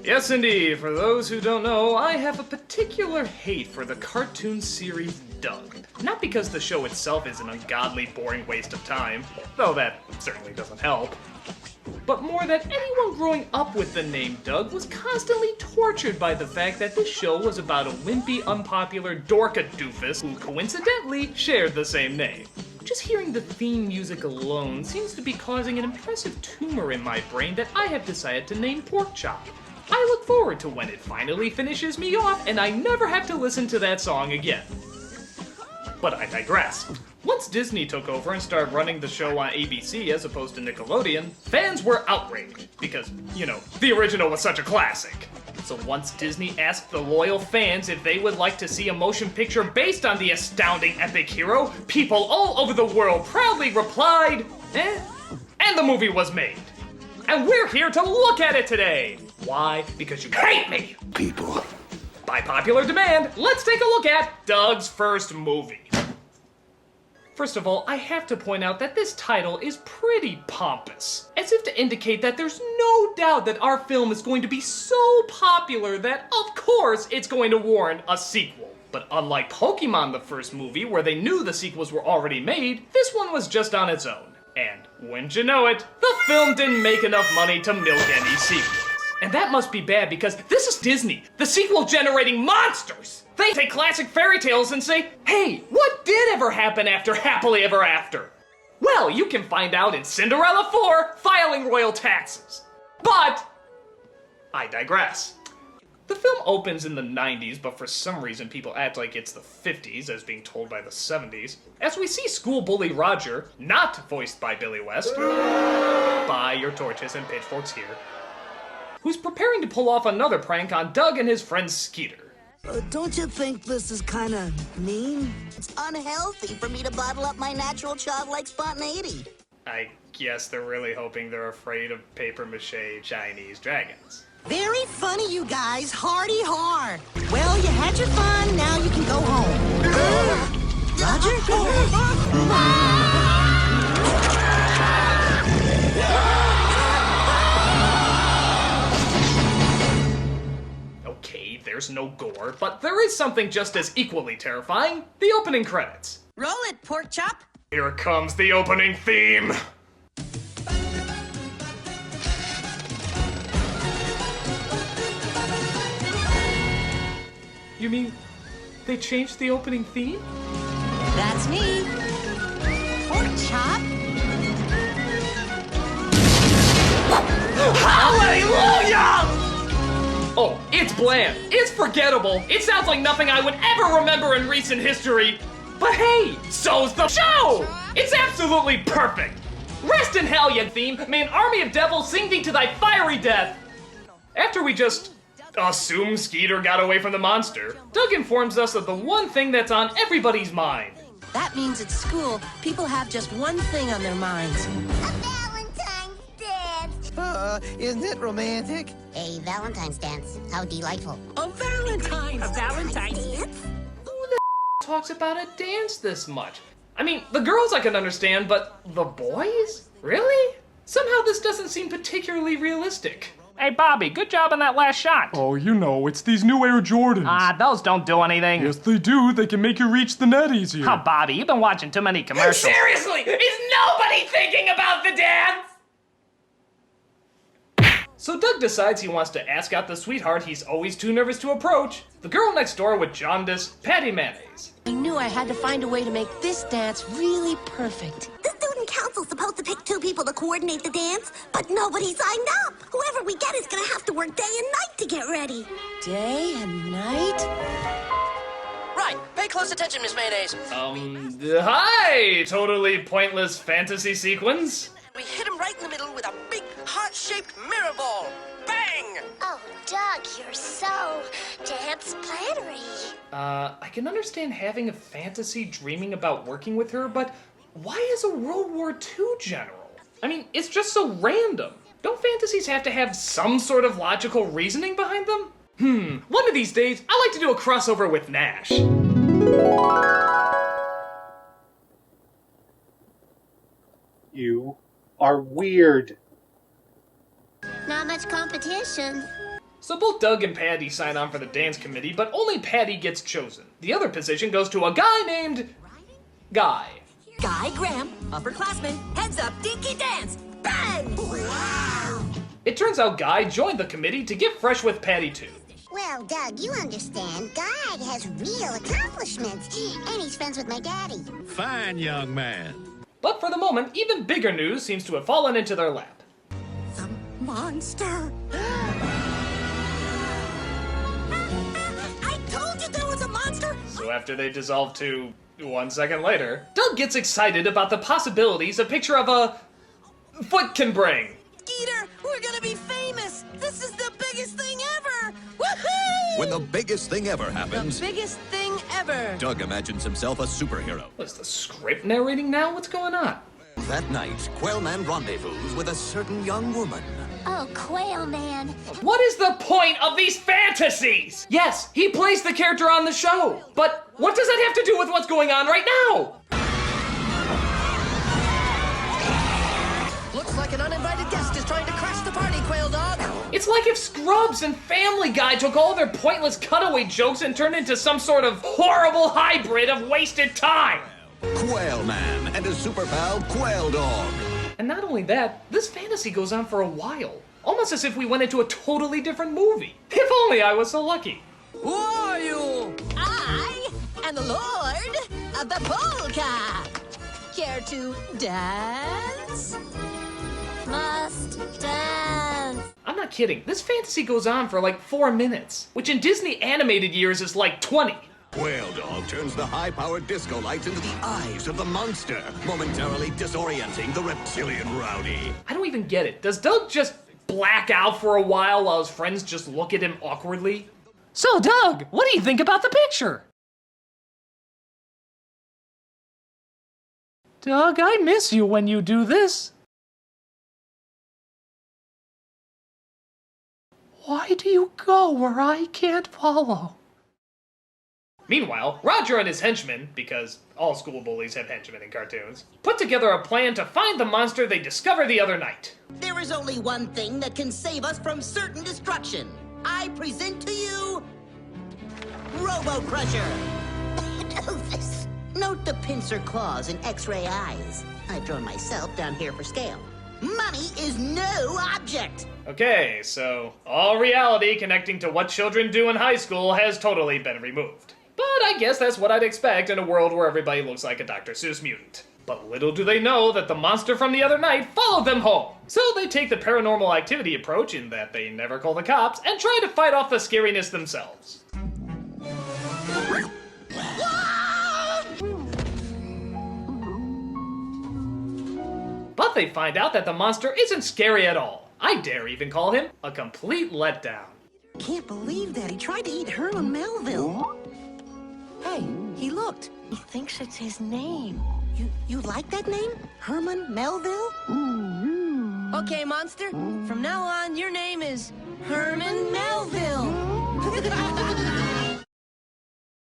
Yes, indeed. For those who don't know, I have a particular hate for the cartoon series Doug. Not because the show itself is an ungodly, boring waste of time, though that certainly doesn't help, but more that anyone growing up with the name Doug was constantly tortured by the fact that this show was about a wimpy, unpopular dorka doofus who coincidentally shared the same name. Just hearing the theme music alone seems to be causing an impressive tumor in my brain that I have decided to name Pork Chop. I look forward to when it finally finishes me off and I never have to listen to that song again. But I digress. Once Disney took over and started running the show on ABC as opposed to Nickelodeon, fans were outraged because, the original was such a classic. So once Disney asked the loyal fans if they would like to see a motion picture based on the astounding epic hero, people all over the world proudly replied, and the movie was made. And we're here to look at it today. Why? Because you hate me! People. By popular demand, let's take a look at Doug's first movie. First of all, I have to point out that this title is pretty pompous, as if to indicate that there's no doubt that our film is going to be so popular that, of course, it's going to warrant a sequel. But unlike Pokemon, the first movie, where they knew the sequels were already made, this one was just on its own. And, wouldn't you know it, the film didn't make enough money to milk any sequels. And that must be bad because this is Disney, the sequel-generating monsters! They take classic fairy tales and say, hey, what did ever happen after Happily Ever After? Well, you can find out in Cinderella 4, Filing Royal Taxes. But, I digress. The film opens in the 90s, but for some reason people act like it's the 50s, as being told by the 70s, as we see school bully Roger, not voiced by Billy West, buy your torches and pitchforks here, who's preparing to pull off another prank on Doug and his friend Skeeter. Don't you think this is kind of mean? It's unhealthy for me to bottle up my natural childlike spontaneity. I guess they're really hoping they're afraid of papier-mâché Chinese dragons. Very funny, you guys. Hardy har. Well, you had your fun. Now you can go home. Okay, there's no gore, but there is something just as equally terrifying. The opening credits. Roll it, Pork Chop. Here comes the opening theme. You mean they changed the opening theme? That's me. Pork Chop. Hallelujah! Oh, it's bland. It's forgettable. It sounds like nothing I would ever remember in recent history. But hey, so's the show! It's absolutely perfect. Rest in hell, you theme. May an army of devils sing thee to thy fiery death. After we just assume Skeeter got away from the monster, Doug informs us of the one thing that's on everybody's mind. That means at school, people have just one thing on their minds. A Valentine's dance. Isn't it romantic? A Valentine's dance. How delightful. A Valentine's! A Valentine's Dance? Who the talks about a dance this much? I mean, the girls I can understand, but the boys? Really? Somehow this doesn't seem particularly realistic. Hey, Bobby, good job on that last shot. Oh, it's these new Air Jordans. Those don't do anything. Yes, they do. They can make you reach the net easier. Oh, Bobby, you've been watching too many commercials. Seriously, is nobody thinking about the dance? So Doug decides he wants to ask out the sweetheart he's always too nervous to approach, the girl next door with jaundice, Patty Mayonnaise. I knew I had to find a way to make this dance really perfect. The student council's supposed to pick 2 people to coordinate the dance, but nobody signed up. Whoever we get is gonna have to work day and night to get ready. Day and night? Right, pay close attention, Miss Mayonnaise. Hi, totally pointless fantasy sequence. We hit him right in the middle with a big, heart-shaped mirror ball. Bang! Oh, Doug, you're so dance-plattery. I can understand having a fantasy dreaming about working with her, but why as a World War II general? I mean, it's just so random. Don't fantasies have to have some sort of logical reasoning behind them? One of these days, I'd like to do a crossover with Nash. You are weird. Not much competition. So both Doug and Patty sign on for the dance committee, but only Patty gets chosen. The other position goes to a guy named Guy. Guy Graham, upperclassman, heads up, dinky dance, bang! Wow! It turns out Guy joined the committee to get fresh with Patty too. Well, Doug, you understand, Guy has real accomplishments, and he's friends with my daddy. Fine, young man. But for the moment, even bigger news seems to have fallen into their lap. The monster! I told you there was a monster! So after they dissolve to 1 second later, Doug gets excited about the possibilities a picture of a foot can bring. Skeeter, we're gonna be famous! This is the biggest thing ever! Woohoo! When the biggest thing ever happens, The biggest thing ever! Doug imagines himself a superhero. What is the script narrating now? What's going on? That night, Quailman rendezvous with a certain young woman. Oh, Quail Man. What is the point of these fantasies? Yes, he plays the character on the show, but what does that have to do with what's going on right now? Looks like an uninvited guest is trying to crash the party, Quail Dog. It's like if Scrubs and Family Guy took all their pointless cutaway jokes and turned into some sort of horrible hybrid of wasted time. Quailman and his super pal, Quail Dog. And not only that, this fantasy goes on for a while. Almost as if we went into a totally different movie. If only I was so lucky. Who are you? I am the Lord of the Polka. Care to dance? Must dance. I'm not kidding. This fantasy goes on for like 4 minutes, which in Disney animated years is like 20. Quail Dog turns the high-powered disco lights into the eyes of the monster, momentarily disorienting the reptilian rowdy. I don't even get it. Does Doug just black out for a while his friends just look at him awkwardly? So, Doug, what do you think about the picture? Doug, I miss you when you do this. Why do you go where I can't follow? Meanwhile, Roger and his henchmen, because all school bullies have henchmen in cartoons, put together a plan to find the monster they discovered the other night. There is only one thing that can save us from certain destruction. I present to you... Robo Crusher. Note the pincer claws and x-ray eyes. I've drawn myself down here for scale. Money is no object. Okay, so all reality connecting to what children do in high school has totally been removed. But I guess that's what I'd expect in a world where everybody looks like a Dr. Seuss mutant. But little do they know that the monster from the other night followed them home. So they take the paranormal activity approach in that they never call the cops and try to fight off the scariness themselves. But they find out that the monster isn't scary at all. I dare even call him a complete letdown. Can't believe that. He tried to eat Herman Melville. Hey, he looked. He thinks it's his name. You like that name? Herman Melville? Okay, monster. From now on, your name is Herman Melville.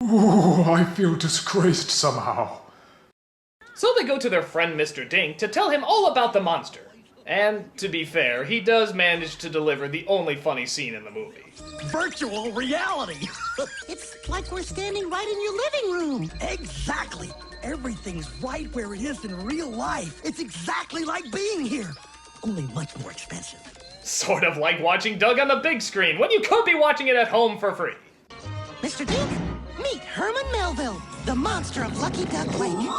Ooh, I feel disgraced somehow. So they go to their friend Mr. Dink to tell him all about the monster. And to be fair, he does manage to deliver the only funny scene in the movie. Virtual reality. It's like we're standing right in your living room. Exactly. Everything's right where it is in real life. It's exactly like being here, only much more expensive. Sort of like watching Doug on the big screen when you could be watching it at home for free. Mr. Dink, meet Herman Melville, the monster of Lucky Duck Lake.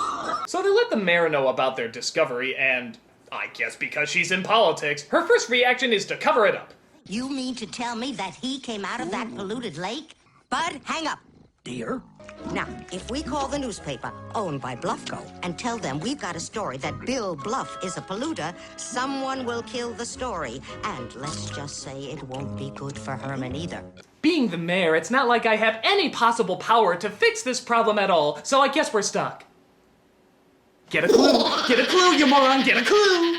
So they let the mayor know about their discovery, and I guess because she's in politics, her first reaction is to cover it up. You mean to tell me that he came out of that polluted lake? Bud, hang up. Dear? Now, if we call the newspaper owned by Bluffco and tell them we've got a story that Bill Bluff is a polluter, someone will kill the story. And let's just say it won't be good for Herman either. Being the mayor, it's not like I have any possible power to fix this problem at all, so I guess we're stuck. Get a clue! Get a clue, you moron! Get a clue!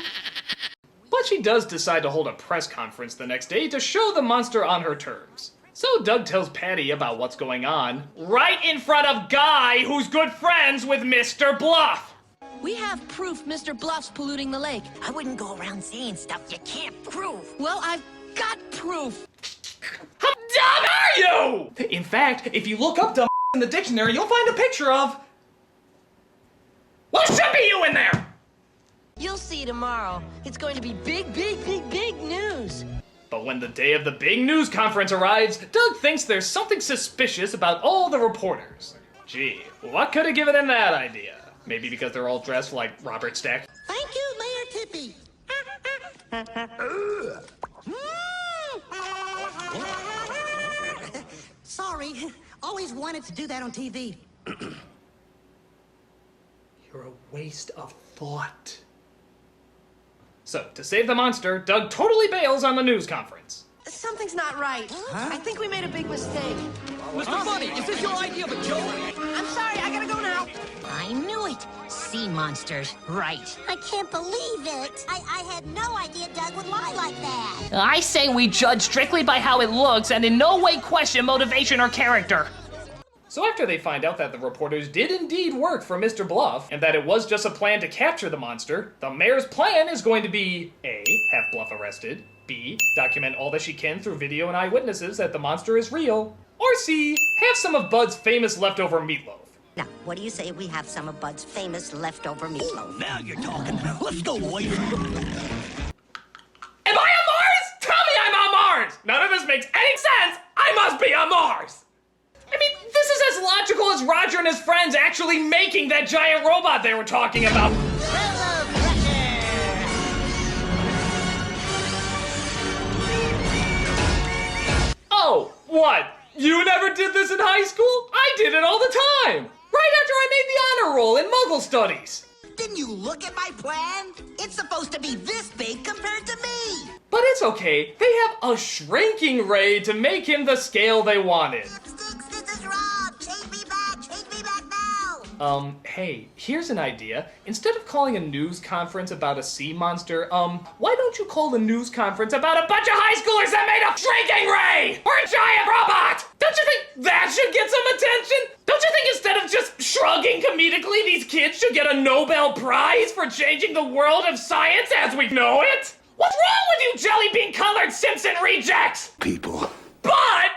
But she does decide to hold a press conference the next day to show the monster on her terms. So Doug tells Patty about what's going on, right in front of Guy, who's good friends with Mr. Bluff! We have proof Mr. Bluff's polluting the lake. I wouldn't go around saying stuff you can't prove. Well, I've got proof. How dumb are you? In fact, if you look up dumb in the dictionary, you'll find a picture of... Well, it should be you in there! You'll see tomorrow. It's going to be big, big, big, big news. But when the day of the big news conference arrives, Doug thinks there's something suspicious about all the reporters. Gee, what could have given him that idea? Maybe because they're all dressed like Robert Stack. Thank you, Mayor Tippy. Sorry, always wanted to do that on TV. You're a waste of thought. So, to save the monster, Doug totally bails on the news conference. Something's not right. I think we made a big mistake. Mr. Funny, is this your idea of a joke? I'm sorry, I gotta go now. I knew it. Sea monsters, right. I can't believe it. I had no idea Doug would lie like that. I say we judge strictly by how it looks and in no way question motivation or character. So after they find out that the reporters did indeed work for Mr. Bluff, and that it was just a plan to capture the monster, the mayor's plan is going to be A, have Bluff arrested, B, document all that she can through video and eyewitnesses that the monster is real, or C, have some of Bud's famous leftover meatloaf. Now, what do you say we have some of Bud's famous leftover meatloaf? Now you're talking. Let's go, lawyer. Am I on Mars? Tell me I'm on Mars! None of this makes any sense! I must be on Mars! I mean, this is as logical as Roger and his friends actually making that giant robot they were talking about. Oh, what? You never did this in high school? I did it all the time! Right after I made the honor roll in Muggle Studies. Didn't you look at my plan? It's supposed to be this big compared to me. But it's okay. They have a shrinking ray to make him the scale they wanted. Sticks, this is Rob. Chase me back now. Hey, here's an idea. Instead of calling a news conference about a sea monster, why don't you call the news conference about a bunch of high schoolers that made a shrinking ray or a giant robot? Don't you think that should get some attention? Don't you think instead of just shrugging comedically, these kids should get a Nobel Prize for changing the world of science as we know it? What's wrong with you jelly bean colored Simpson rejects? People. But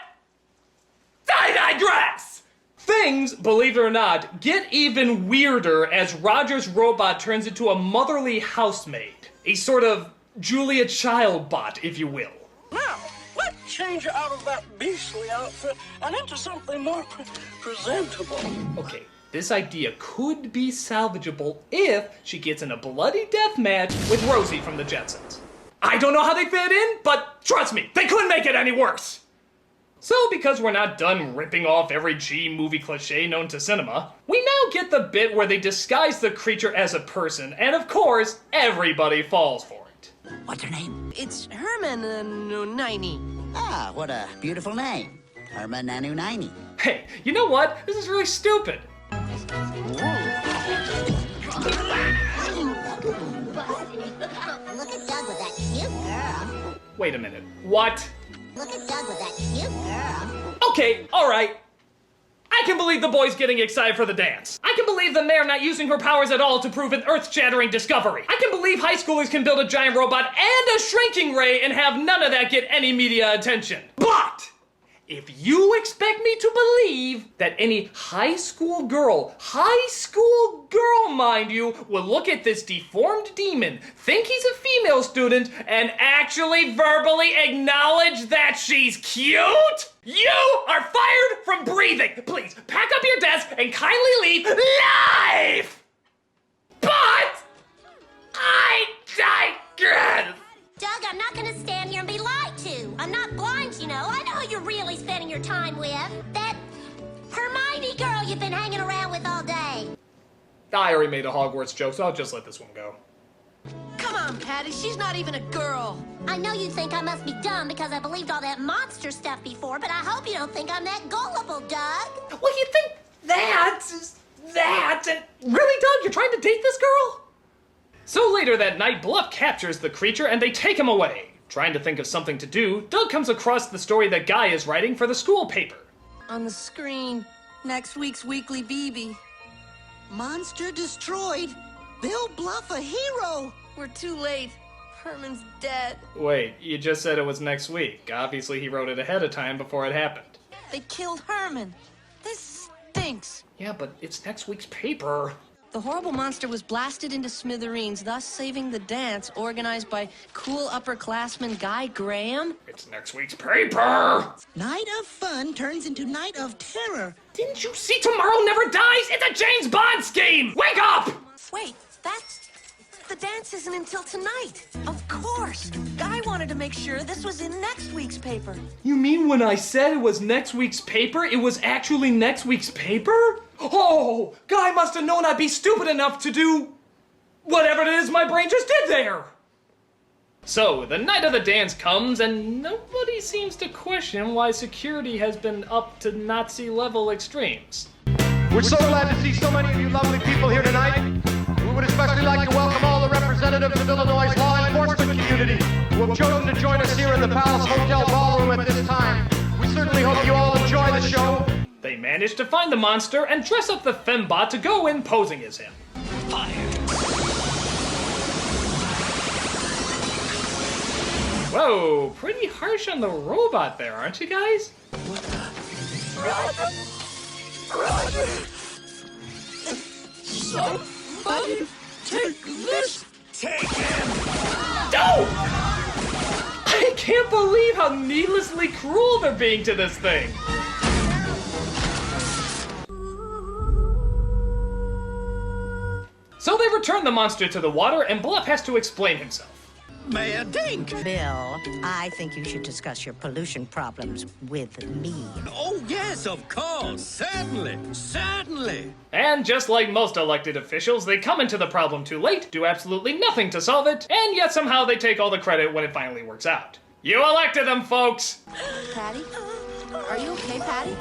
I digress! Things, believe it or not, get even weirder as Roger's robot turns into a motherly housemaid. A sort of Julia Child bot, if you will. Now, let's change out of that beastly outfit and into something more presentable. Okay, this idea could be salvageable if she gets in a bloody death match with Rosie from the Jetsons. I don't know how they fit in, but trust me, they couldn't make it any worse. So, because we're not done ripping off every G movie cliche known to cinema, we now get the bit where they disguise the creature as a person, and of course, everybody falls for it. What's her name? It's Herman Nunini. Ah, what a beautiful name. Herman Nunini. Hey, you know what? This is really stupid. Look at Doug with that cute girl. Wait a minute. What? Look at Doug with that cute girl. Okay, alright. I can believe the boy's getting excited for the dance. I can believe the mayor not using her powers at all to prove an earth-shattering discovery. I can believe high schoolers can build a giant robot and a shrinking ray and have none of that get any media attention. But if you expect me to believe that any high school girl mind you, will look at this deformed demon, think he's a female student, and actually verbally acknowledge that she's cute? You are fired from breathing! Please, pack up your desk and kindly leave live! But I digress! Doug, I'm not gonna stand here and be lied to. I'm not blind, you know. I know who you're really spending your time with. That Hermione girl you've been hanging around with all day. I already made a Hogwarts joke, so I'll just let this one go. Come on, Patty, she's not even a girl. I know you think I must be dumb because I believed all that monster stuff before, but I hope you don't think I'm that gullible, Doug. Well, you think that, and really, Doug, you're trying to date this girl? So later that night, Bluff captures the creature and they take him away. Trying to think of something to do, Doug comes across the story that Guy is writing for the school paper. On the screen, next week's Weekly BB. Monster destroyed. Bill Bluff a hero. We're too late. Herman's dead. Wait, you just said it was next week. Obviously he wrote it ahead of time before it happened. They killed Herman. This stinks. Yeah, but it's next week's paper. The horrible monster was blasted into smithereens, thus saving the dance organized by cool upperclassman Guy Graham. It's next week's paper! Night of fun turns into night of terror. Didn't you see Tomorrow Never Dies? It's a James Bond scheme! Wake up! Wait, the dance isn't until tonight. Of course. Guy wanted to make sure this was in next week's paper. You mean when I said it was next week's paper, it was actually next week's paper? Oh, Guy must have known I'd be stupid enough to do whatever it is my brain just did there. So, the night of the dance comes, and nobody seems to question why security has been up to Nazi-level extremes. We're so glad to see so many of you lovely people here tonight. We would especially like to welcome all the representatives of Illinois' law enforcement community who have chosen to join us here in the Palace Hotel Ballroom at this time. We certainly hope you all enjoy the show. They manage to find the monster and dress up the fembot to go in posing as him. Fire. Whoa, pretty harsh on the robot there, aren't you guys? Roger! Somebody take this! Take him! No! I can't believe how needlessly cruel they're being to this thing. So they return the monster to the water, and Bluff has to explain himself. Mayor Dink! Bill, I think you should discuss your pollution problems with me. Oh, yes, of course. Certainly. Certainly. And just like most elected officials, they come into the problem too late, do absolutely nothing to solve it, and yet somehow they take all the credit when it finally works out. You elected them, folks! Patty? Are you okay, Patty?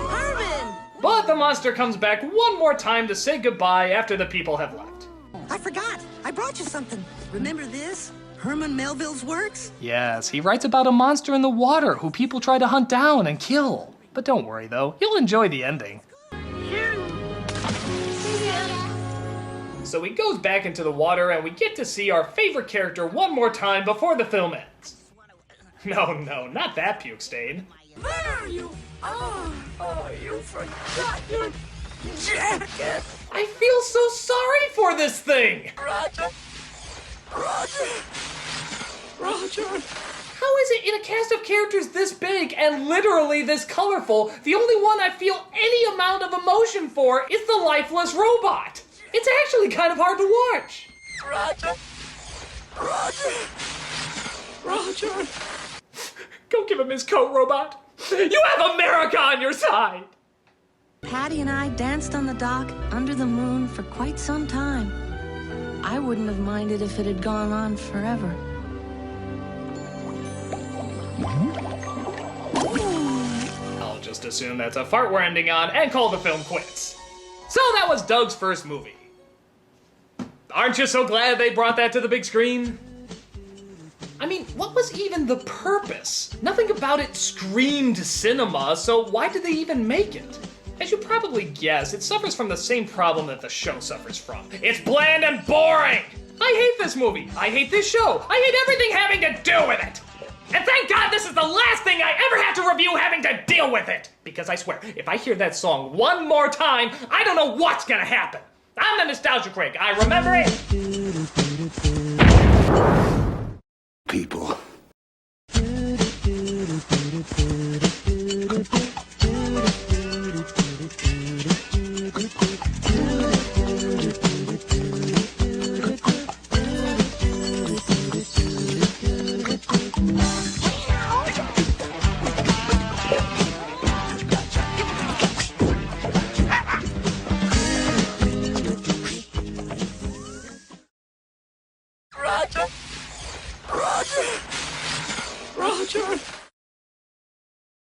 Herman! But the monster comes back one more time to say goodbye after the people have left. I forgot. I brought you something. Remember this? Herman Melville's works? Yes, he writes about a monster in the water who people try to hunt down and kill. But don't worry though, you'll enjoy the ending. So he goes back into the water and we get to see our favorite character one more time before the film ends. No, not that puke stain. There you are! Oh, you forgot your jacket! I feel so sorry for this thing! Roger! How is it in a cast of characters this big and literally this colorful, the only one I feel any amount of emotion for is the lifeless robot? It's actually kind of hard to watch. Roger! Go give him his coat, robot. You have America on your side! Patty and I danced on the dock under the moon for quite some time. I wouldn't have minded if it had gone on forever. I'll just assume that's a fart we're ending on and call the film quits. So that was Doug's first movie. Aren't you so glad they brought that to the big screen? I mean, what was even the purpose? Nothing about it screamed cinema, so why did they even make it? As you probably guess, it suffers from the same problem that the show suffers from. It's bland and boring! I hate this movie, I hate this show, I hate everything having to do with it! And thank God this is the last thing I ever have to review having to deal with it! Because I swear, if I hear that song one more time, I don't know what's gonna happen! I'm the Nostalgia Craig, I remember it!